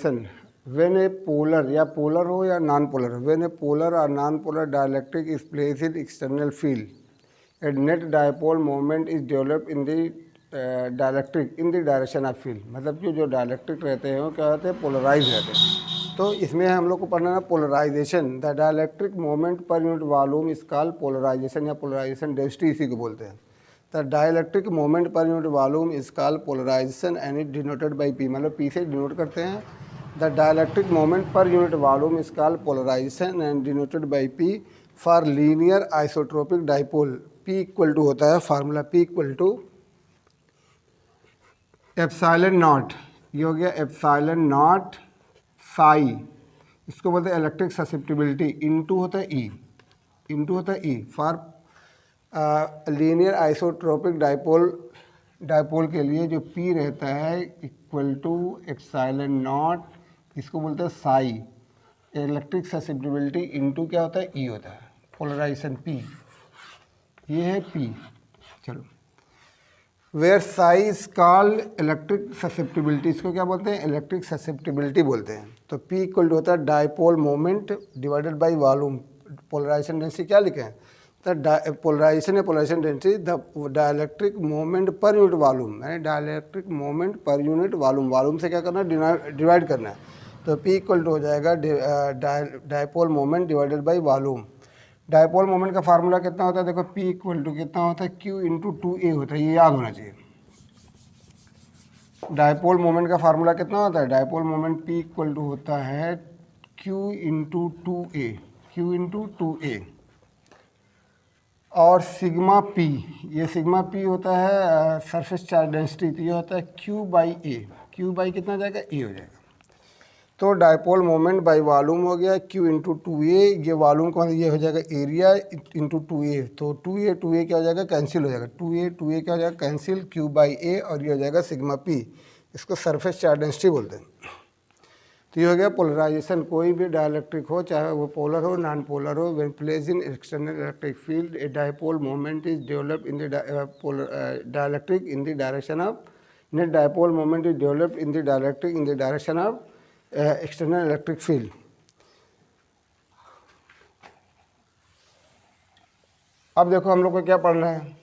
Polarisation when a polar या polar हो या non polar, when a polar और non polar dielectric is place in external field and net dipole moment is develop in the dielectric in the direction of field. मतलब कि जो dielectric रहते हैं वो क्या रहते हैं, पोलराइज रहते हैं। तो इसमें हम लोग को पढ़ना है polarisation. The dielectric moment per unit volume is called polarisation या पोलराइजेशन डेंसिटी इसी को बोलते हैं। The dielectric moment per unit volume is called polarisation and it denoted by P, मतलब पी से डिनोट करते हैं। The dielectric moment per unit volume is called polarisation and denoted by P for linear isotropic dipole. P equal to होता है formula, P equal to epsilon naught, ये हो गया epsilon not Sai, इसको बोलते हैं इलेक्ट्रिक ससेप्टिबिलिटी, इनटू होता है ई, इनटू होता है E for linear isotropic dipole के लिए जो P रहता है इक्वल टू एप्सिलॉन नॉट, इसको बोलते हैं साई, इलेक्ट्रिक ससेप्टिबिलिटी इनटू क्या होता है, E होता है, पोलराइजेशन P, ये है P। चलो, where psi is called electric susceptibility, इसको क्या बोलते हैं, इलेक्ट्रिक ससेप्टिबिलिटी बोलते हैं। तो P इक्वल टू होता है dipole moment divided by volume. Polarisation density क्या लिखे हैं, द पोलराइजेशन या polarisation density the dielectric moment per unit volume, यानी dielectric moment per unit volume, volume से क्या करना है, डिवाइड करना है। तो P इक्वल टू हो जाएगा dipole moment divided by volume. Dipole moment का फार्मूला कितना होता है, देखो P इक्वल टू कितना होता है, Q इंटू 2A होता है, ये याद होना चाहिए। डाइपोल मोमेंट का फार्मूला कितना होता है, dipole moment P equal to होता है Q into 2A, Q into 2A। और सिग्मा P, ये सिग्मा P होता है सरफेस चार्ज डेंसिटी, तो ये होता है Q by A, Q by कितना जाएगा, A हो जाएगा। तो डाइपोल मोमेंट बाई वॉल्यूम हो गया Q इंटू 2A, ये वॉल्यूम का ये हो जाएगा एरिया इंटू 2A, तो 2A क्या हो जाएगा, कैंसिल हो जाएगा, 2A क्या हो जाएगा, कैंसिल, Q बाई A, और ये हो जाएगा सिग्मा P, इसको सरफेस चार्ज डेंसिटी बोलते हैं। तो ये हो गया पोलराइजेशन। कोई भी डाइलेक्ट्रिक हो, चाहे वो पोलर हो नॉन पोलर हो, when placed in external electric field a dipole moment is developed in the dielectric in the direction of, net dipole moment is developed in the dielectric in the direction of external electric field. अब देखो हम लोग को क्या पढ़ना है,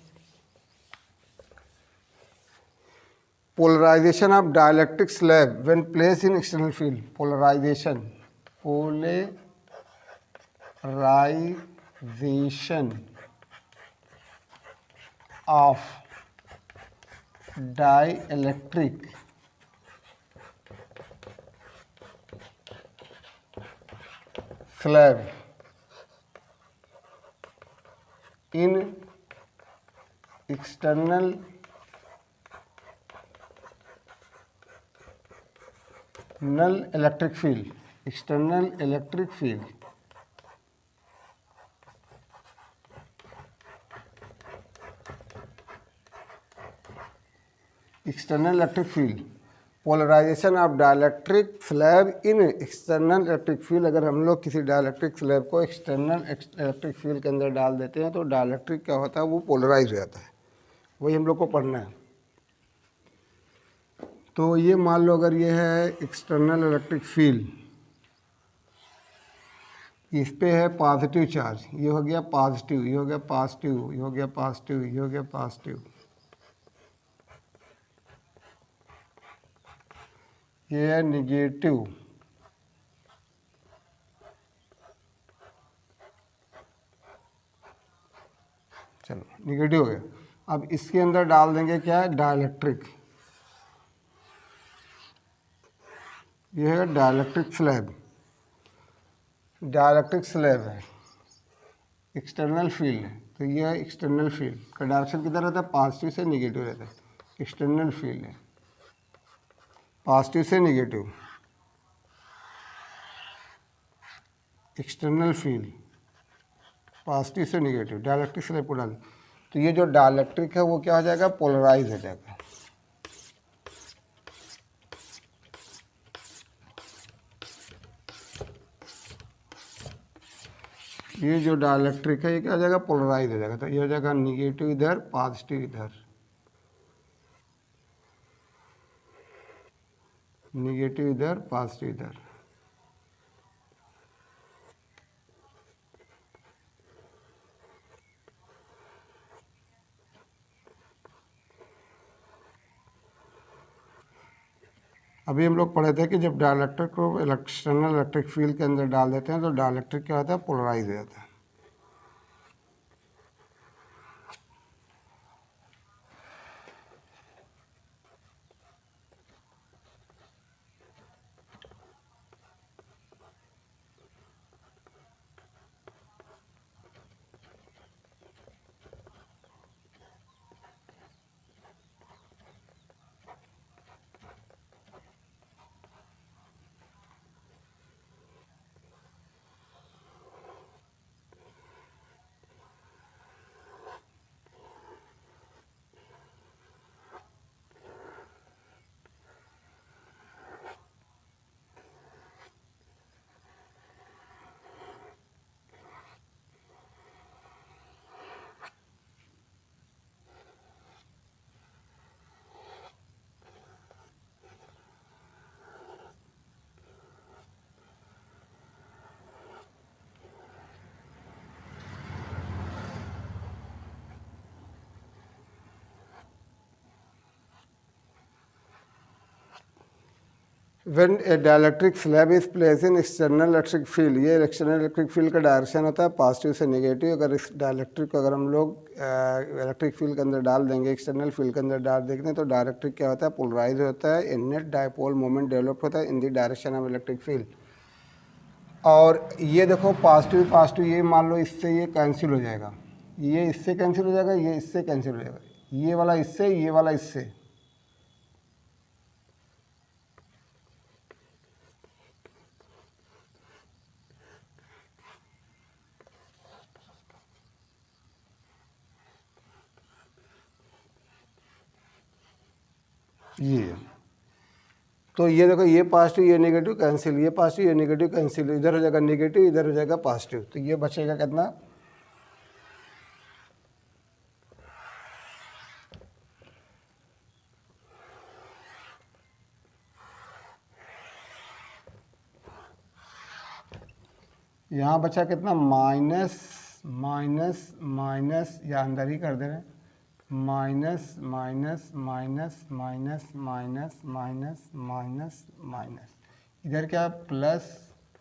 polarisation of dielectric slab when placed in external field. Polarisation of dielectric slab in external electric field, external electric field, external electric field, polarisation of dielectric slab in external electric field. अगर हम लोग किसी dielectric slab को external electric field के अंदर डाल देते हैं तो डाइलेक्ट्रिक क्या होता है, वो पोलराइज हो जाता है, वही हम लोग को पढ़ना है। तो ये मान लो अगर ये है एक्सटर्नल इलेक्ट्रिक फील्ड, इस पे है पॉजिटिव चार्ज, ये हो गया पॉजिटिव, ये हो गया पॉजिटिव, ये हो गया पॉजिटिव, ये हो गया पॉजिटिव, ये है निगेटिव, चलो निगेटिव हो गया। अब इसके अंदर डाल देंगे क्या है, डाइलेक्ट्रिक, ये है डाइलेक्ट्रिक स्लैब, डाइलेक्ट्रिक स्लैब है, एक्सटर्नल फील्ड है, तो ये है एक्सटर्नल फील्ड का डायरेक्शन किधर रहता है, पॉजिटिव से निगेटिव रहता है, एक्सटर्नल फील्ड है, पॉजिटिव से निगेटिव, एक्सटर्नल फील्ड पॉजिटिव से निगेटिव, डाइलेक्ट्रिक स्लैब को डाल, तो ये जो डाइलेक्ट्रिक है वो क्या हो जाएगा, पोलराइज हो जाएगा। ये जो डाइलेक्ट्रिक है ये क्या हो जाएगा, पोलराइज हो जाएगा, तो ये हो जाएगा निगेटिव इधर, पॉजिटिव इधर। निगेटिव इधर, पॉजिटिव इधर। अभी हम लोग पढ़े थे कि जब डाइलेक्ट्रिक को एक्सटर्नल इलेक्ट्रिक फील्ड के अंदर डाल देते हैं तो डाइलेक्ट्रिक क्या होता है, पोलराइज हो जाता है। When a dielectric slab is placed in external electric field, ये एक्सटर्नल इलेक्ट्रिक फील्ड का डायरेक्शन होता है पॉजिटिव से नेगेटिव। अगर इस डाइलेक्ट्रिक को अगर हम लोग इलेक्ट्रिक फील्ड के अंदर डाल देंगे, एक्सटर्नल फील्ड के अंदर डाल देंगे हैं तो डाइलेक्ट्रिक क्या होता है, पोलराइज होता है। नेट डायपोल मोमेंट डेवलप होता है इन the direction of electric field. और ये देखो पॉजिटिव पॉजिटिव, ये मान लो इससे ये कैंसिल हो जाएगा, ये इससे कैंसिल हो जाएगा, ये इससे कैंसिल हो जाएगा, ये वाला इससे, ये वाला इससे। ये तो ये देखो, ये पॉजिटिव ये नेगेटिव कैंसिल, ये पॉजिटिव ये नेगेटिव कैंसिल, इधर हो जाएगा नेगेटिव, इधर हो जाएगा पॉजिटिव, तो ये बचेगा कितना, यहाँ बचा कितना, माइनस माइनस माइनस, या अंदर ही कर दे रहे हैं, minus minus minus minus minus minus minus minus, इधर क्या प्लस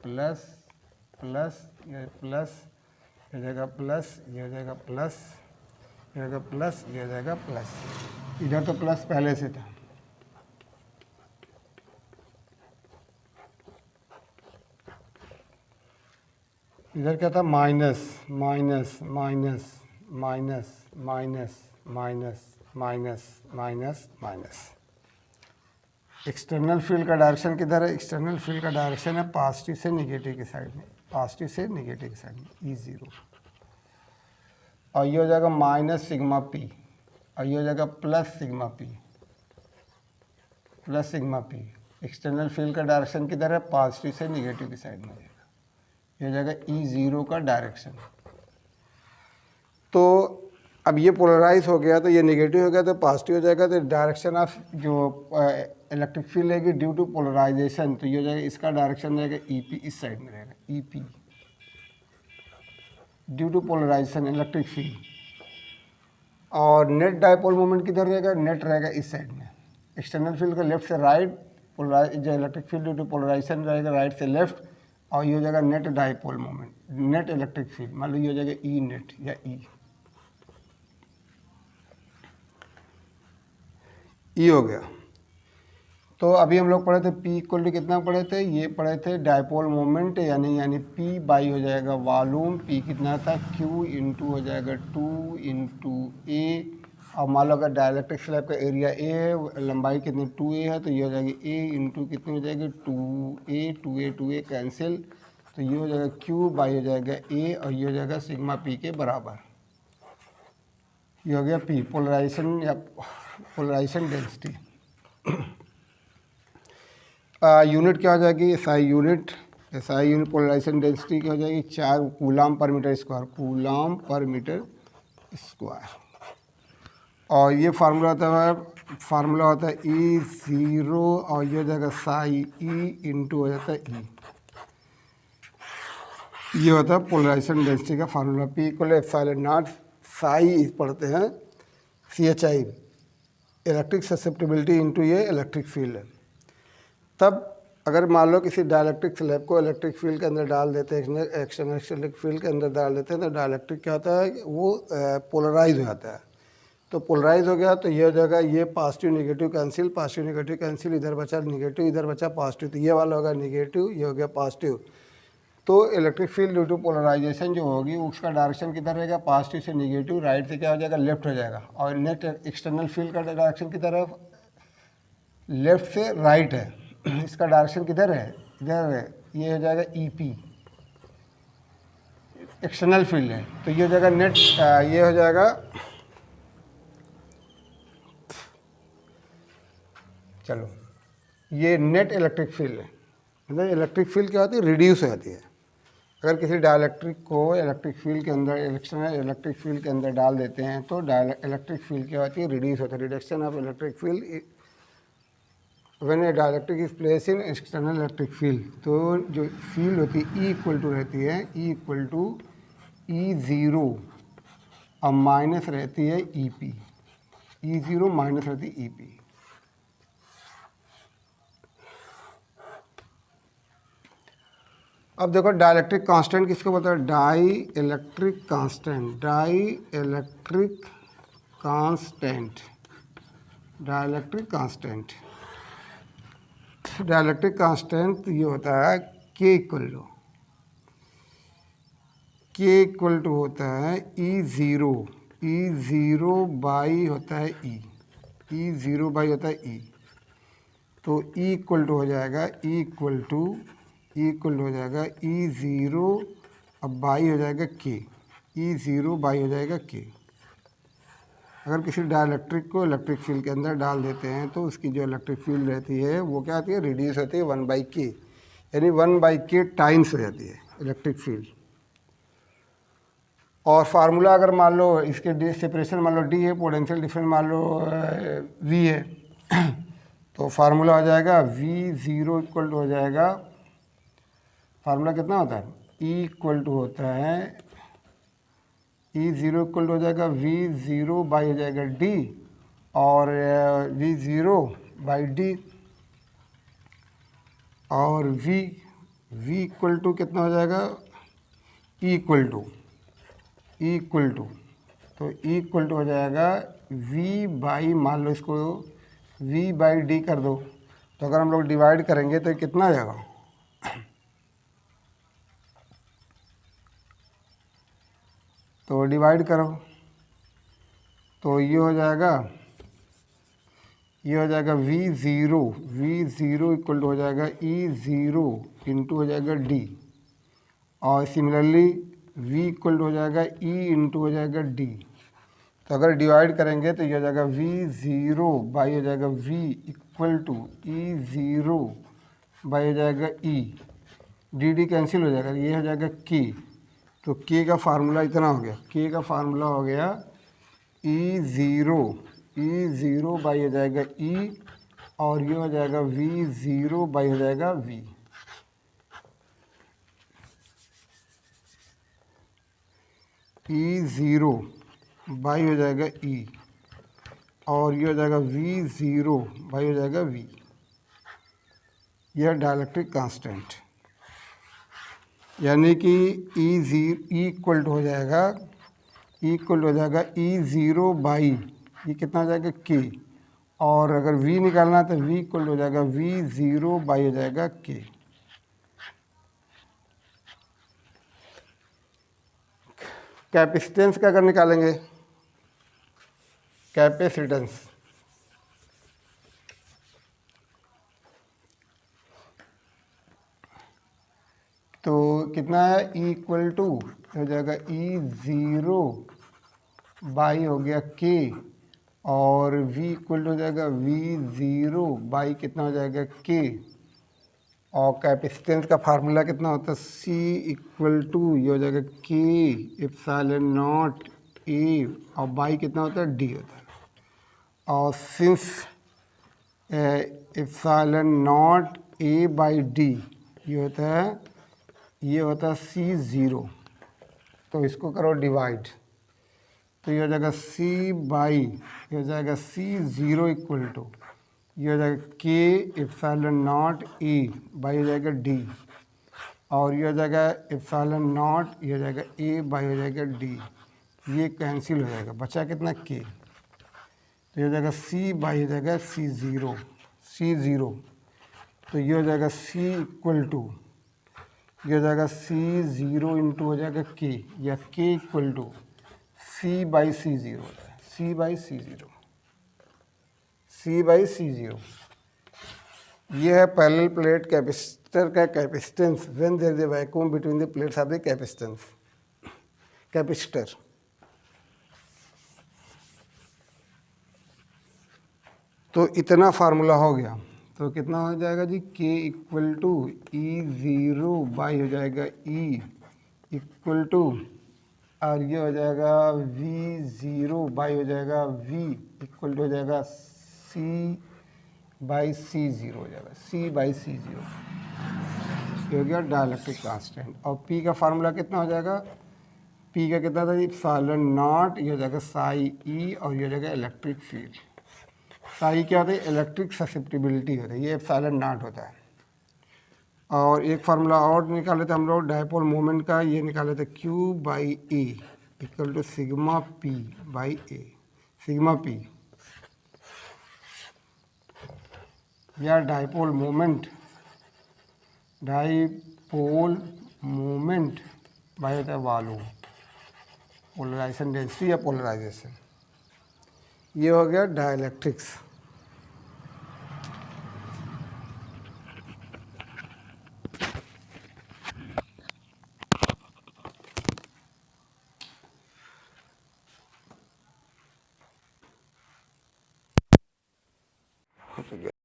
प्लस प्लस, ये प्लस, ये हो जाएगा प्लस, ये हो जाएगा प्लस, ये हो जाएगा प्लस, ये हो जाएगा प्लस। इधर तो प्लस पहले से था, इधर क्या था, minus minus minus minus minus minus minus minus minus. External field का डायरेक्शन किधर है, एक्सटर्नल फील्ड का डायरेक्शन है पॉजिटिव से नेगेटिव की साइड में, पॉजिटिव से नेगेटिव की साइड में, E0। और ये हो जाएगा माइनस सिग्मा पी, और ये हो जाएगा plus sigma P, plus sigma P. External field का डायरेक्शन किधर है, पॉजिटिव से नेगेटिव की साइड में जाएगा, ये हो जाएगा E0 का डायरेक्शन। तो अब ये पोलराइज हो गया, तो ये नेगेटिव हो गया तो पॉजिटिव हो जाएगा, तो डायरेक्शन ऑफ जो इलेक्ट्रिक फील्ड है ड्यू टू पोलराइजेशन, तो ये हो जाएगा, इसका डायरेक्शन रहेगा EP, इस साइड में रहेगा EP, due to polarisation electric field. और नेट डायपोल मोमेंट किधर रहेगा, नेट रहेगा इस साइड में। एक्सटर्नल फील्ड का लेफ्ट से राइट, जो electric field due to polarisation रहेगा राइट से लेफ्ट, और ये हो जाएगा net dipole moment, net electric field, मान लो ये हो जाएगा E नेट या E हो गया। तो अभी हम लोग पढ़े थे P इक्वल टू कितना पढ़े थे, ये पढ़े थे डायपोल मोमेंट, यानी P बाई हो जाएगा वॉल्यूम, P कितना था, Q इंटू हो जाएगा 2 इंटू A। और मान लो अगर डाइलेक्ट्रिक स्लैब का एरिया A है, लंबाई कितनी 2A है, तो ये हो जाएगी A इंटू कितनी हो जाएगी 2A कैंसिल, तो ये हो जाएगा Q बाई हो जाएगा A, और ये हो जाएगा सिग्मा P के बराबर। ये हो गया P, पोलराइजेशन या पोलराइजेशन डेंसिटी। यूनिट क्या हो जाएगी, SI unit, SI unit polarisation density क्या हो जाएगी, 4 coulomb per metre square, coulomb per metre square. और ये फार्मूला होता है फार्मूला होता है ई ज़ीरो और ये हो जाएगा साई ई इंटू हो जाता है ई। ये होता है पोलराइजेशन डेंसिटी का formula, P equal epsilon not Sai पढ़ते हैं CHI, इलेक्ट्रिक ससेप्टिबिलिटी इंटू ये इलेक्ट्रिक फील्ड है। तब अगर मान लो किसी डाइलेक्ट्रिक स्लैब को इलेक्ट्रिक फील्ड के अंदर डाल देते हैं, एक्सटर्नल फील्ड के अंदर डाल देते हैं, तो डाइलेक्ट्रिक क्या होता है, वो पोलराइज हो जाता है। तो पोलराइज हो गया तो ये हो जाएगा, ये positive negative cancel, positive negative cancel, इधर बचा नेगेटिव, इधर बचा पॉजिटिव, तो ये वाला होगा नेगेटिव, ये हो गया पॉजिटिव। तो electric field due to polarisation जो होगी उसका डायरेक्शन किधर रहेगा, पॉजिटिव से नेगेटिव, राइट से क्या हो जाएगा, लेफ्ट हो जाएगा। और नेट एक्सटर्नल फील्ड का डायरेक्शन की तरफ लेफ्ट से राइट है, इसका डायरेक्शन किधर है, इधर है, ये हो जाएगा EP, एक्सटर्नल फील्ड है। तो ये हो जाएगा नेट, ये हो जाएगा, चलो ये नेट इलेक्ट्रिक फील्ड है। मतलब इलेक्ट्रिक फील्ड क्या होती है, रिड्यूस हो जाती है। अगर किसी डाइलेक्ट्रिक को इलेक्ट्रिक फील्ड के अंदर, एक्सटर्नल इलेक्ट्रिक फील्ड के अंदर डाल देते हैं तो इलेक्ट्रिक फील्ड क्या होती है, रिड्यूस होता है, reduction of electric field when A dielectric is place in external electric field. तो जो फील्ड होती है ई इक्वल टू रहती है, E equal to E zero और माइनस रहती है EP, ई ज़ीरो माइनस रहती है EP। अब देखो डाइलेक्ट्रिक कांस्टेंट किसको बोलते हैं, dielectric constant, dielectric constant, dielectric constant, dielectric constant ये होता है K इक्वल टू होता है ई ज़ीरो बाई होता है ई ज़ीरो बाई होता है ई। तो ई इक्वल टू हो जाएगा, ई इक्वल टू हो जाएगा ई ज़ीरो, अब बाई हो जाएगा K, ई ज़ीरो बाई हो जाएगा K। अगर किसी डाइलेक्ट्रिक को इलेक्ट्रिक फील्ड के अंदर डाल देते हैं तो उसकी जो इलेक्ट्रिक फील्ड रहती है वो क्या आती है, रिड्यूस होती है 1/K, यानी 1/K टाइम्स हो जाती है इलेक्ट्रिक फील्ड। और फार्मूला अगर मान लो इसके डी सेपरेशन मान लो D है, पोटेंशियल डिफरेंस मान लो V है, तो फार्मूला हो जाएगा V0 इक्वल टू हो जाएगा, फार्मूला कितना होता है, E इक्वल टू होता है, ई ज़ीरो इक्वल हो जाएगा V0 बाई हो जाएगा D, और V0 बाई D, और V इक्वल टू कितना हो जाएगा, E इक्वल टू, तो E इक्वल टू हो जाएगा V बाई, मान लो इसको V बाई D कर दो, तो अगर हम लोग डिवाइड करेंगे तो कितना आ जाएगा, तो डिवाइड करो तो ये हो जाएगा V0 इक्वल टू हो जाएगा E0 इंटू हो जाएगा D, और सिमिलरली V इक्वल टू हो जाएगा E इंटू हो जाएगा D। तो अगर डिवाइड करेंगे तो ये हो जाएगा V0 बाई हो जाएगा V equal to E0 by हो जाएगा E, D कैंसिल हो जाएगा, ये हो जाएगा K। तो K का फार्मूला इतना हो गया, K का फार्मूला हो गया E0 बाई हो जाएगा E, और ये हो जाएगा V0 बाई हो जाएगा V। E0 बाई हो जाएगा E, और ये हो जाएगा V0 बाई हो जाएगा V। यह डाइलेक्ट्रिक कांस्टेंट, यानी कि E इक्वल टू हो जाएगा, E0 बाई ये कितना हो जाएगा K, और अगर V निकालना तो V इक्वल हो जाएगा V0 बाई हो जाएगा K। कैपेसिटेंस का अगर निकालेंगे, कैपेसिटेंस, तो कितना है, E इक्वल टू हो जाएगा E0 बाई हो गया K, और V इक्वल हो जाएगा V0 बाई कितना हो जाएगा K, और कैपेसिटेंस का फार्मूला कितना होता है, C इक्वल टू ये हो जाएगा K एप्सिलॉन नॉट A, और बाई कितना होता है D होता है। और since epsilon not a by D ये होता है सी ज़ीरो, तो इसको करो डिवाइड, तो ये हो जाएगा सी बाई, ये हो जाएगा सी ज़ीरो इक्वल टू, ये हो जाएगा के एप्सिलॉन नॉट ए बाई हो जाएगा डी, और ये हो जाएगा एप्सिलॉन नॉट, ये हो जाएगा ए बाई हो जाएगा डी, ये कैंसिल हो जाएगा, बचा कितना के, तो ये हो जाएगा सी बाई हो जाएगा सी ज़ीरो, तो ये हो जाएगा सी इक्वल टू, ये हो जाएगा सी ज़ीरो इंटू हो जाएगा के, या K equal to C by C zero होता है, सी बाई सी ज़ीरो। ये है पैरेलल प्लेट कैपेसिटर का capacitance when there is a vacuum between the plates of the capacitor. तो इतना फार्मूला हो गया, तो कितना हो जाएगा जी, K equal to E zero by हो जाएगा ई इक्वल टू, और ये हो जाएगा वी ज़ीरो बाई हो जाएगा वी इक्वल टू हो जाएगा सी बाई सी ज़ीरो हो जाएगा, सी बाई सी ज़ीरो, ये हो गया डाइलेक्ट्रिक कांस्टेंट। और पी का फार्मूला कितना हो जाएगा, पी का कितना था जी, एप्सिलॉन नॉट, ये हो जाएगा साई ई, और ये हो जाएगा इलेक्ट्रिक फील्ड। साई क्या होता है, इलेक्ट्रिक ससेप्टिबिलिटी होता है, ये एप्सिलॉन नॉट होता है। और एक फार्मूला और निकाले थे हम लोग डायपोल मोमेंट का, ये निकाले थे Q by A equal to sigma P by A, sigma P या डायपोल मोमेंट बाई होता है वॉल्यूम, पोलराइजेशन डेंसिटी या पोलराइजेशन। ये हो गया डाइलेक्ट्रिक्स।